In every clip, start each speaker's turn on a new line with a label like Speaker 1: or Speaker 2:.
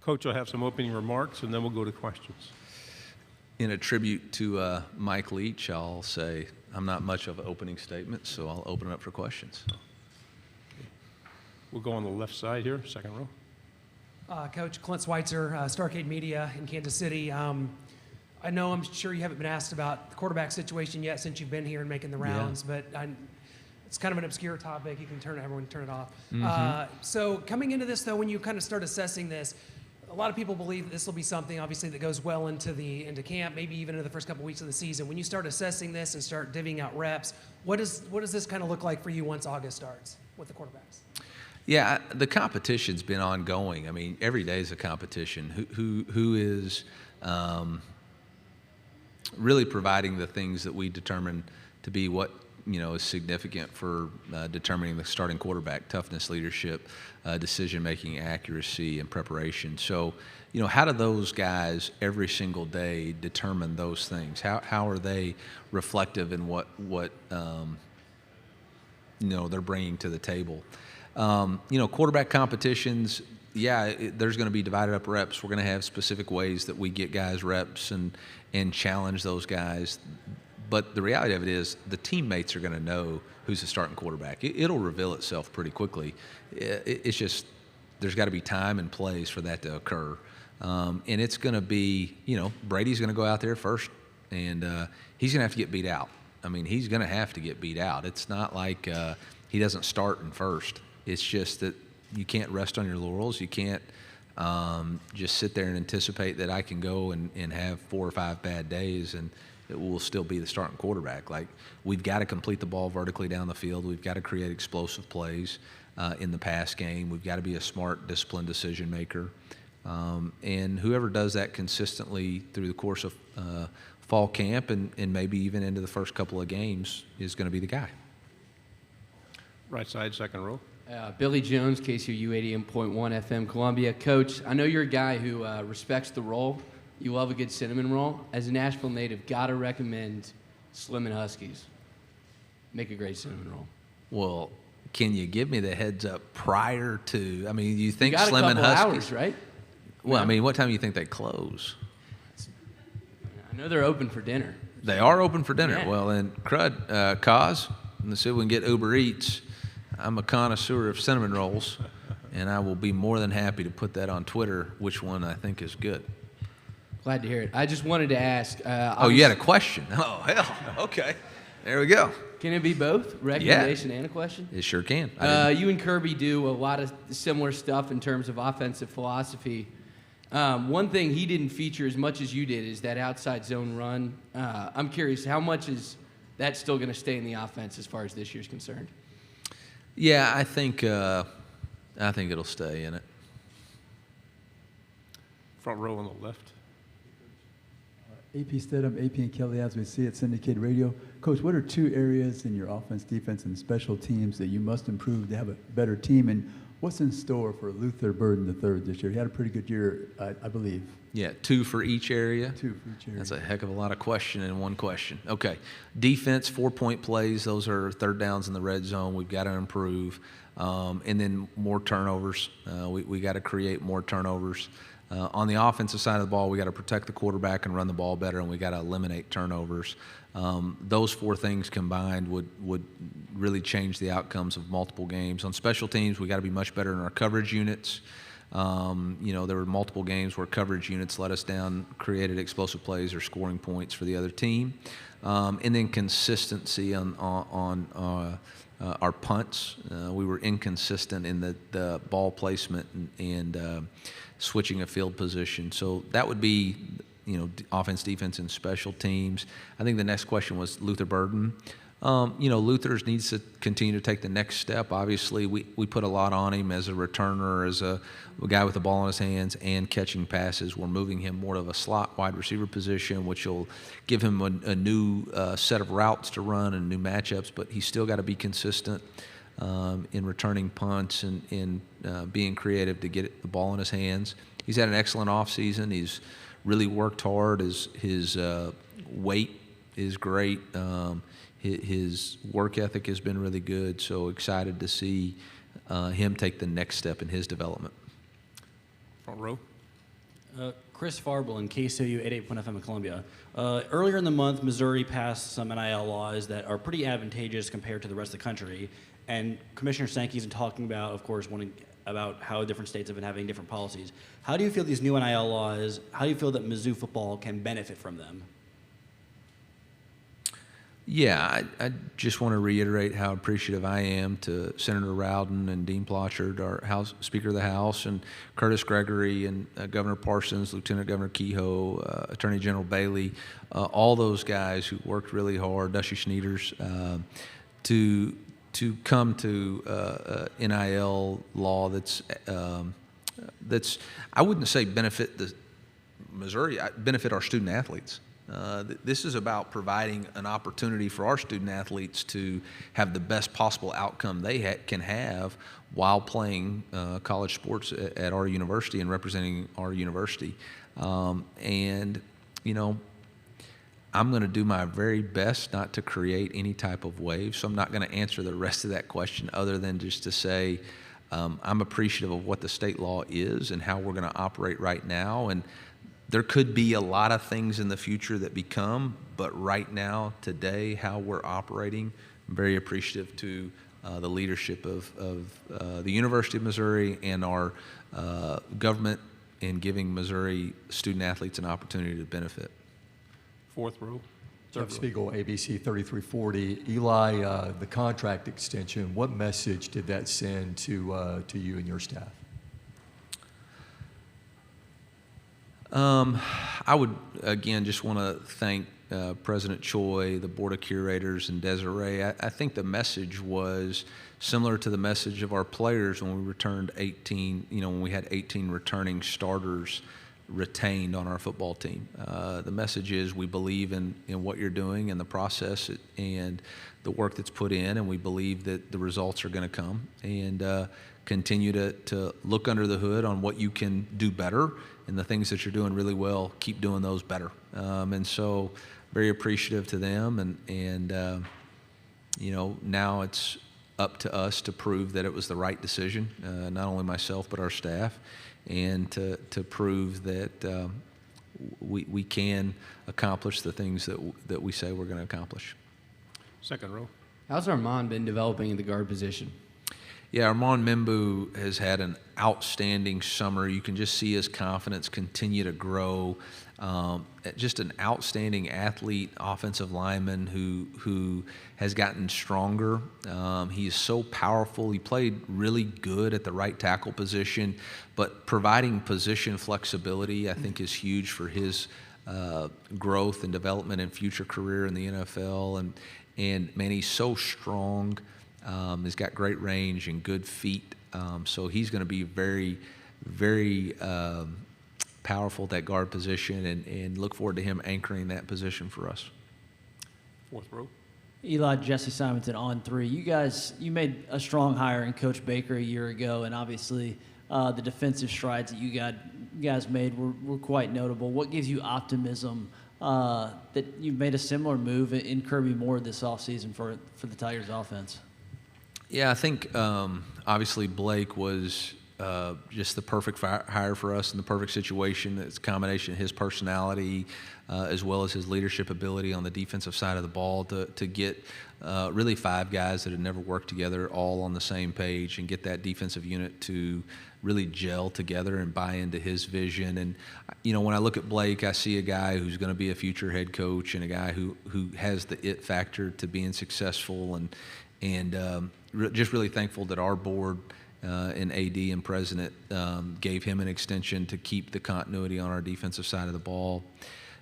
Speaker 1: Coach will have some opening remarks, and then we'll go to questions.
Speaker 2: In a tribute to Mike Leach, I'll say I'm not much of an opening statement, so I'll open it up for questions.
Speaker 1: We'll go on the left side here, second row.
Speaker 3: Coach, Clint Schweitzer, Starcade Media in Kansas City. I'm sure you haven't been asked about the quarterback situation yet since you've been here and making the rounds, but it's kind of an obscure topic. You can everyone turn it off. So coming into this, though, when you kind of start assessing this, a lot of people believe that this will be something, obviously, that goes well into camp, maybe even into the first couple weeks of the season. When you start assessing this and start divvying out reps, what does this kind of look like for you once August starts with the quarterbacks?
Speaker 2: Yeah, the competition's been ongoing. I mean, every day is a competition. Who is really providing the things that we determine to be what is significant for determining the starting quarterback: toughness, leadership, decision-making, accuracy, and preparation. So, how do those guys every single day determine those things? How are they reflective in what they're bringing to the table? Quarterback competitions, there's going to be divided up reps. We're going to have specific ways that we get guys reps and challenge those guys. But the reality of it is the teammates are going to know who's the starting quarterback. It'll reveal itself pretty quickly. It's just there's got to be time and place for that to occur. And it's going to be, Brady's going to go out there first, and he's going to have to get beat out. I mean, he's going to have to get beat out. It's not like he doesn't start in first. It's just that you can't rest on your laurels. You can't just sit there and anticipate that I can go and have 4 or 5 bad days and it will still be the starting quarterback. Like, we've got to complete the ball vertically down the field. We've got to create explosive plays in the pass game. We've got to be a smart, disciplined decision maker. And whoever does that consistently through the course of fall camp and maybe even into the first couple of games is going to be the guy.
Speaker 1: Right side, second row.
Speaker 4: Billy Jones, KCU 88.1 FM, Columbia. Coach, I know you're a guy who respects the roll. You love a good cinnamon roll. As a Nashville native, gotta recommend Slim and Huskies. Make a great cinnamon roll.
Speaker 2: Well, can you give me the heads up prior to? I mean, you think
Speaker 4: you
Speaker 2: Slim and Huskies?
Speaker 4: Hours, right?
Speaker 2: Well, I mean, what time do you think they close?
Speaker 4: I know they're open for dinner.
Speaker 2: They are open for dinner.
Speaker 4: Yeah.
Speaker 2: Well, then, Cause, let's see if we can get Uber Eats. I'm a connoisseur of cinnamon rolls, and I will be more than happy to put that on Twitter, which one I think is good.
Speaker 4: Glad to hear it. I just wanted to ask.
Speaker 2: You had a question? Oh, hell. Okay. There we go.
Speaker 4: Can it be both? Recommendation and a question?
Speaker 2: It sure can.
Speaker 4: You and Kirby do a lot of similar stuff in terms of offensive philosophy. One thing he didn't feature as much as you did is that outside zone run. I'm curious, how much is that still going to stay in the offense as far as this year's concerned?
Speaker 2: Yeah, I think it'll stay in it.
Speaker 1: Front row on the left.
Speaker 5: AP Stedham, AP and Kelly, as we see at Syndicated Radio. Coach, what are 2 areas in your offense, defense, and special teams that you must improve to have a better team? And what's in store for Luther Burden III this year? He had a pretty good year, I believe.
Speaker 2: Yeah, 2 for each area?
Speaker 5: 2 for each area.
Speaker 2: That's a heck of a lot of question in one question. Okay, defense, 4-point plays. Those are third downs in the red zone. We've got to improve. And then more turnovers. We got to create more turnovers. On the offensive side of the ball, we got to protect the quarterback and run the ball better, and we got to eliminate turnovers. Those 4 things combined would really change the outcomes of multiple games. On special teams, we got to be much better in our coverage units. There were multiple games where coverage units let us down, created explosive plays or scoring points for the other team. And then consistency on our punts. We were inconsistent in the ball placement and switching a field position. So that would be, offense, defense, and special teams. I think the next question was Luther Burden. Luther needs to continue to take the next step. Obviously, we put a lot on him as a returner, as a guy with the ball in his hands and catching passes. We're moving him more of a slot wide receiver position, which will give him a new set of routes to run and new matchups, but he's still got to be consistent in returning punts and in being creative to get the ball in his hands. He's had an excellent offseason. He's really worked hard. His weight is great. His work ethic has been really good, so excited to see him take the next step in his development.
Speaker 1: Front row.
Speaker 6: Chris Farble in KCOU 88.FM in Columbia. Earlier in the month, Missouri passed some NIL laws that are pretty advantageous compared to the rest of the country. And Commissioner Sankey's been talking about, of course, about how different states have been having different policies. How do you feel these new NIL laws, how do you feel that Mizzou football can benefit from them?
Speaker 2: Yeah, I just want to reiterate how appreciative I am to Senator Rowden and Dean Plochard, our House Speaker of the House, and Curtis Gregory and Governor Parsons, Lieutenant Governor Kehoe, Attorney General Bailey, all those guys who worked really hard, Dusty Schneiders, to come to NIL law that's I wouldn't say benefit the Missouri, benefit our student athletes. This is about providing an opportunity for our student athletes to have the best possible outcome they can have while playing college sports at our university and representing our university. And, you know, I'm going to do my very best not to create any type of wave, so I'm not going to answer the rest of that question other than just to say I'm appreciative of what the state law is and how we're going to operate right now. And there could be a lot of things in the future that become, but right now, today, how we're operating, I'm very appreciative to the leadership of the University of Missouri and our government in giving Missouri student athletes an opportunity to benefit.
Speaker 1: Fourth row.
Speaker 7: Jeff Spiegel, ABC 3340. Eli, the contract extension, what message did that send to you and your staff?
Speaker 2: I would, again, just want to thank President Choi, the Board of Curators, and Desiree. I think the message was similar to the message of our players when we returned 18, when we had 18 returning starters retained on our football team. The message is we believe in what you're doing and the process and the work that's put in, and we believe that the results are going to come, and continue to look under the hood on what you can do better, and the things that you're doing really well, keep doing those better. And so very appreciative to them, and now it's up to us to prove that it was the right decision, not only myself but our staff, and to prove that we can accomplish the things that we say we're going to accomplish.
Speaker 1: Second row.
Speaker 4: How's Armand been developing in the guard position?
Speaker 2: Yeah, Armand Membu has had an outstanding summer. You can just see his confidence continue to grow. Just an outstanding athlete, offensive lineman who has gotten stronger. He is so powerful. He played really good at the right tackle position, but providing position flexibility, I think, is huge for his growth and development and future career in the NFL. And man, he's so strong. He's got great range and good feet. So he's going to be very, very powerful at that guard position, and look forward to him anchoring that position for us.
Speaker 1: Fourth row.
Speaker 8: Eli, Jesse Simonton on 3. You made a strong hire in Coach Baker a year ago, and obviously the defensive strides that you guys made were quite notable. What gives you optimism that you've made a similar move in Kirby Moore this offseason for the Tigers offense?
Speaker 2: Yeah, I think obviously Blake was just the perfect hire for us in the perfect situation. It's a combination of his personality as well as his leadership ability on the defensive side of the ball to get really 5 guys that had never worked together all on the same page and get that defensive unit to really gel together and buy into his vision. And, when I look at Blake, I see a guy who's going to be a future head coach and a guy who has the it factor to being successful, and just really thankful that our board and AD and president gave him an extension to keep the continuity on our defensive side of the ball.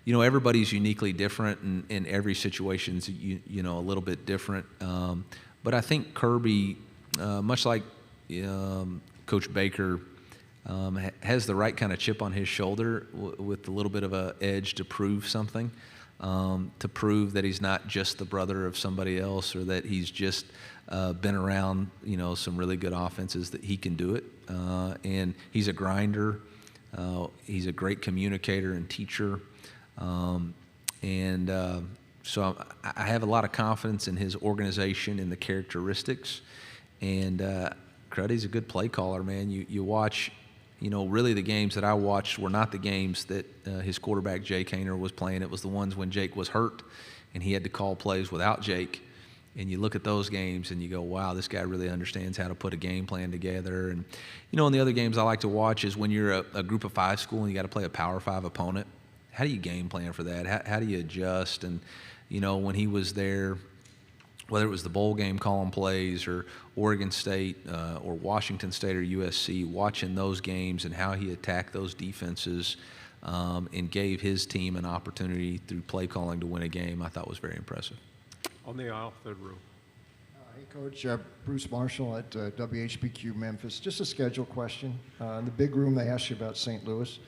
Speaker 2: Everybody's uniquely different, and every situation's a little bit different. But I think Kirby, much like Coach Baker, has the right kind of chip on his shoulder with a little bit of an edge to prove something, to prove that he's not just the brother of somebody else, or that he's just been around, some really good offenses, that he can do it. And he's a grinder. He's a great communicator and teacher. So I have a lot of confidence in his organization and the characteristics. And Cruddy's a good play caller, man. You watch really the games that I watched were not the games that his quarterback, Jake Hayner, was playing. It was the ones when Jake was hurt and he had to call plays without Jake. And you look at those games and you go, wow, this guy really understands how to put a game plan together. And, and the other games I like to watch is when you're a group of 5 school and you got to play a Power 5 opponent. How do you game plan for that? How do you adjust? And, when he was there, whether it was the bowl game calling plays or Oregon State or Washington State or USC, watching those games and how he attacked those defenses and gave his team an opportunity through play calling to win a game, I thought was very impressive.
Speaker 1: On the aisle, third row.
Speaker 9: Hey, Coach. Bruce Marshall at WHBQ Memphis. Just a schedule question. In the big room, they asked you about St. Louis,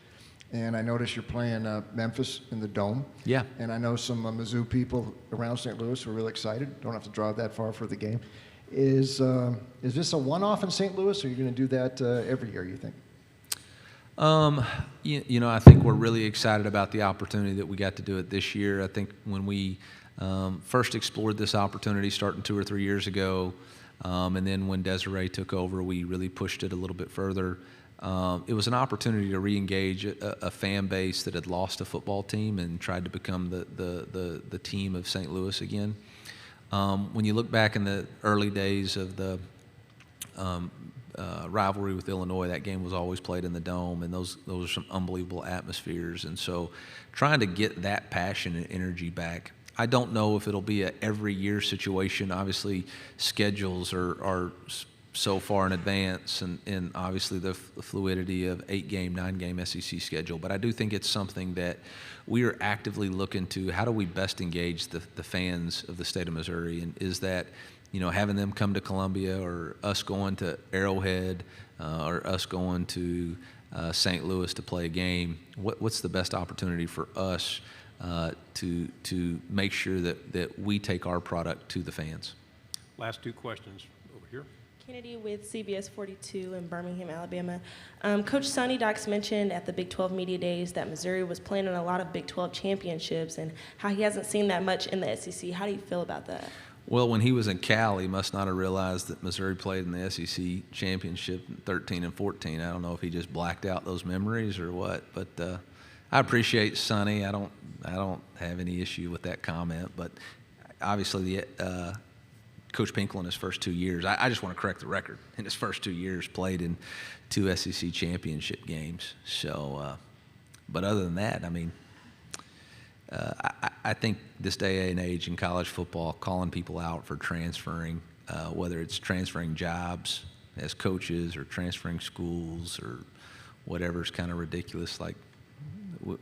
Speaker 9: and I noticed you're playing Memphis in the Dome.
Speaker 2: Yeah.
Speaker 9: And I know some Mizzou people around St. Louis who are really excited. Don't have to drive that far for the game. Is this a one-off in St. Louis, or are you going to do that every year, you think?
Speaker 2: I think we're really excited about the opportunity that we got to do it this year. I think when we first explored this opportunity starting 2 or 3 years ago, and then when Desiree took over, we really pushed it a little bit further. It was an opportunity to re-engage a fan base that had lost a football team and tried to become the team of St. Louis again. When you look back in the early days of the rivalry with Illinois, that game was always played in the Dome, and those are some unbelievable atmospheres. And so trying to get that passion and energy back, I don't know if it'll be a every year situation. Obviously, schedules are so far in advance, and obviously the fluidity of 8-game, 9-game SEC schedule. But I do think it's something that we are actively looking to. How do we best engage the fans of the state of Missouri? And is that, having them come to Columbia, or us going to Arrowhead, or us going to St. Louis to play a game? What's the best opportunity for us to make sure that we take our product to the fans?
Speaker 1: Last 2 questions over here.
Speaker 10: Kennedy with CBS 42 in Birmingham, Alabama. Coach Sonny Dykes mentioned at the Big 12 Media Days that Missouri was playing in a lot of Big 12 championships and how he hasn't seen that much in the SEC. How do you feel about that?
Speaker 2: Well, when he was in Cal, he must not have realized that Missouri played in the SEC championship in 13 and 14. I don't know if he just blacked out those memories or what, but I appreciate Sonny. I don't have any issue with that comment, but obviously Coach Pinkel in his first 2 years, I just want to correct the record. In his first 2 years, played in 2 SEC championship games. So, but other than that, I think this day and age in college football, calling people out for transferring, whether it's transferring jobs as coaches or transferring schools or whatever, is kind of ridiculous. Like,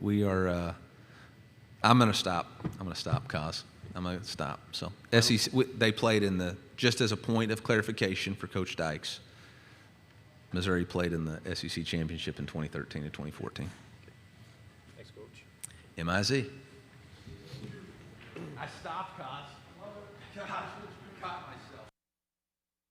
Speaker 2: we are. I'm going to stop. Cause I'm going to stop. So SEC, they played in just as a point of clarification for Coach Dykes, Missouri played in the SEC championship in 2013 and 2014.
Speaker 1: Thanks, Coach.
Speaker 2: MIZ.
Speaker 4: I stopped, Cos. Gosh, caught myself.